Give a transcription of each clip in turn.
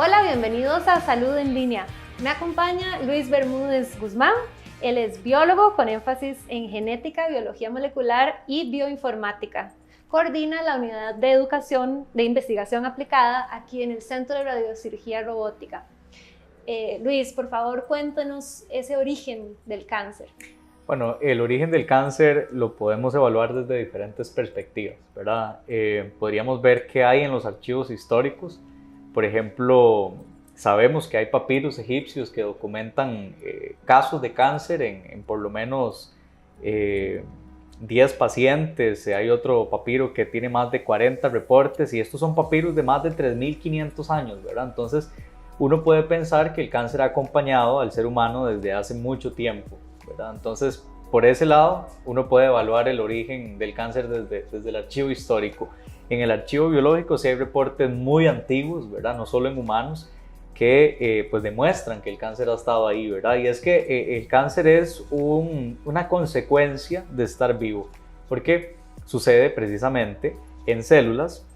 Hola, bienvenidos a Salud en Línea. Me acompaña Luis Bermúdez Guzmán. Él es biólogo con énfasis en genética, biología molecular y bioinformática. Coordina la unidad de educación de investigación aplicada aquí en el Centro de Radiocirugía Robótica. Luis, por favor, cuéntanos ese origen del cáncer. Bueno, el origen del cáncer lo podemos evaluar desde diferentes perspectivas, ¿verdad? Podríamos ver qué hay en los archivos históricos. Por ejemplo, sabemos que hay papiros egipcios que documentan casos de cáncer en por lo menos 10 pacientes. Hay otro papiro que tiene más de 40 reportes y estos son papiros de más de 3.500 años, ¿verdad? Entonces, uno puede pensar que el cáncer ha acompañado al ser humano desde hace mucho tiempo, ¿verdad? Entonces, por ese lado, uno puede evaluar el origen del cáncer desde el archivo histórico. En el archivo biológico sí hay reportes muy antiguos, ¿verdad? No solo en humanos, que pues demuestran que el cáncer ha estado ahí, ¿verdad? Y es que el cáncer es una consecuencia de estar vivo, porque sucede precisamente en células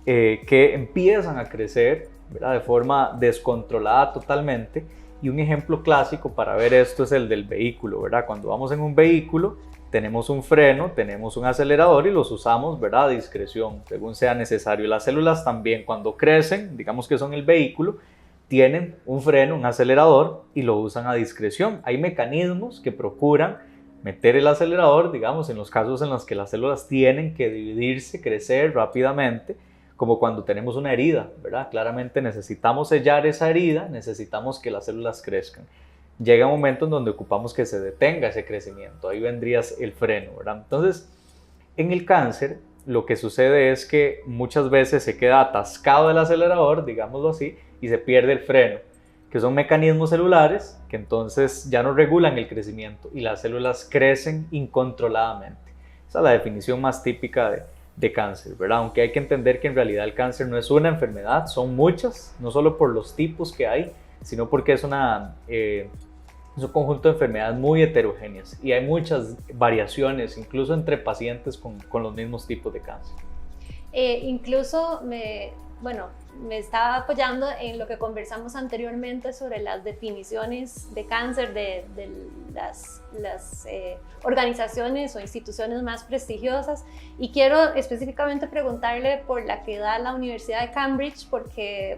que empiezan a crecer, ¿verdad? De forma descontrolada totalmente. Y un ejemplo clásico para ver esto es el del vehículo, ¿verdad? Cuando vamos en un vehículo, tenemos un freno, tenemos un acelerador y los usamos, ¿verdad? A discreción, según sea necesario. Las células también, cuando crecen, digamos que son el vehículo, tienen un freno, un acelerador y lo usan a discreción. Hay mecanismos que procuran meter el acelerador, digamos, en los casos en los que las células tienen que dividirse, crecer rápidamente, como cuando tenemos una herida, ¿verdad? Claramente necesitamos sellar esa herida, necesitamos que las células crezcan. Llega un momento en donde ocupamos que se detenga ese crecimiento, ahí vendría el freno, ¿verdad? Entonces, en el cáncer, lo que sucede es que muchas veces se queda atascado el acelerador, digámoslo así, y se pierde el freno, que son mecanismos celulares que entonces ya no regulan el crecimiento y las células crecen incontroladamente. Esa es la definición más típica de cáncer, ¿verdad? Aunque hay que entender que en realidad el cáncer no es una enfermedad, son muchas, no solo por los tipos que hay, sino porque es un conjunto de enfermedades muy heterogéneas y hay muchas variaciones, incluso entre pacientes con los mismos tipos de cáncer. Incluso me estaba apoyando en lo que conversamos anteriormente sobre las definiciones de cáncer de las organizaciones o instituciones más prestigiosas, y quiero específicamente preguntarle por la que da la Universidad de Cambridge, porque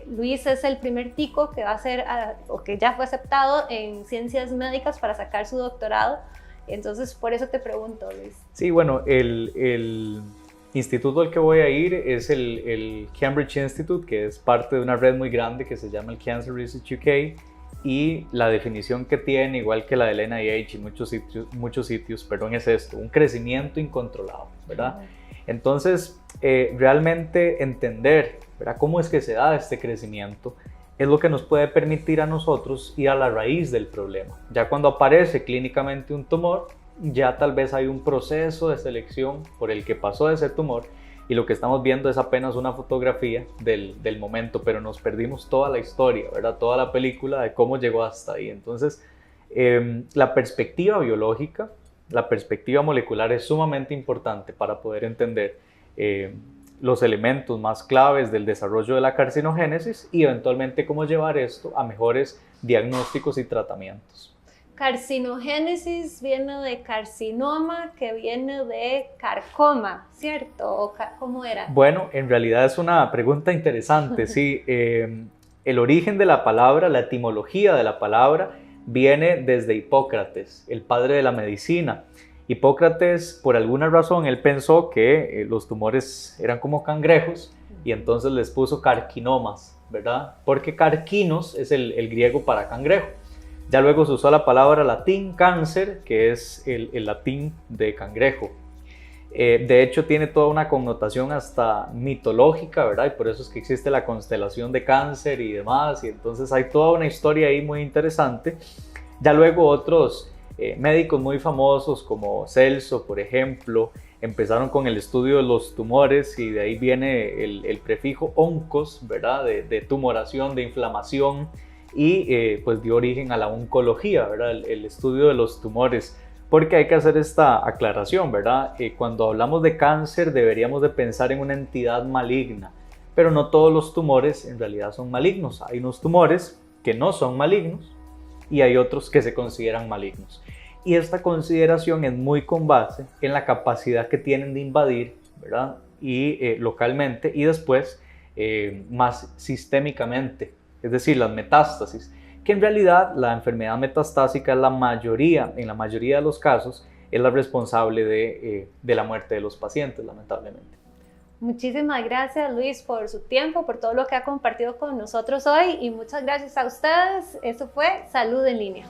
Luis es el primer tico que va a ser o que ya fue aceptado en ciencias médicas para sacar su doctorado. Entonces, por eso te pregunto, Luis. Sí, bueno, el instituto al que voy a ir es el Cambridge Institute, que es parte de una red muy grande que se llama el Cancer Research UK, y la definición que tiene, igual que la del NIH y muchos sitios, es esto: un crecimiento incontrolado, ¿verdad? Entonces, realmente entender, ¿verdad?, cómo es que se da este crecimiento es lo que nos puede permitir a nosotros ir a la raíz del problema. Ya cuando aparece clínicamente un tumor, ya tal vez hay un proceso de selección por el que pasó ese tumor y lo que estamos viendo es apenas una fotografía del momento, pero nos perdimos toda la historia, ¿verdad? Toda la película de cómo llegó hasta ahí. Entonces, la perspectiva biológica, la perspectiva molecular es sumamente importante para poder entender los elementos más claves del desarrollo de la carcinogénesis y eventualmente cómo llevar esto a mejores diagnósticos y tratamientos. Carcinogénesis viene de carcinoma, que viene de carcoma, ¿cierto? ¿O cómo era? Bueno, en realidad es una pregunta interesante, sí. El origen de la palabra, la etimología de la palabra, viene desde Hipócrates, el padre de la medicina. Hipócrates, por alguna razón, él pensó que los tumores eran como cangrejos y entonces les puso carquinomas, ¿verdad? Porque carquinos es el griego para cangrejo. Ya luego se usó la palabra latín cáncer, que es el latín de cangrejo. De hecho, tiene toda una connotación hasta mitológica, ¿verdad? Y por eso es que existe la constelación de Cáncer y demás. Y entonces hay toda una historia ahí muy interesante. Ya luego otros médicos muy famosos como Celso, por ejemplo, empezaron con el estudio de los tumores y de ahí viene el prefijo oncos, ¿verdad? De tumoración, de inflamación. Y pues dio origen a la oncología, ¿verdad? El estudio de los tumores, porque hay que hacer esta aclaración, ¿verdad? Cuando hablamos de cáncer deberíamos de pensar en una entidad maligna, pero no todos los tumores en realidad son malignos. Hay unos tumores que no son malignos y hay otros que se consideran malignos. Y esta consideración es muy con base en la capacidad que tienen de invadir, ¿verdad? Y localmente y después más sistémicamente, es decir, las metástasis, que en realidad la enfermedad metastásica en la mayoría de los casos es la responsable de la muerte de los pacientes, lamentablemente. Muchísimas gracias, Luis, por su tiempo, por todo lo que ha compartido con nosotros hoy y muchas gracias a ustedes. Eso fue Salud en Línea.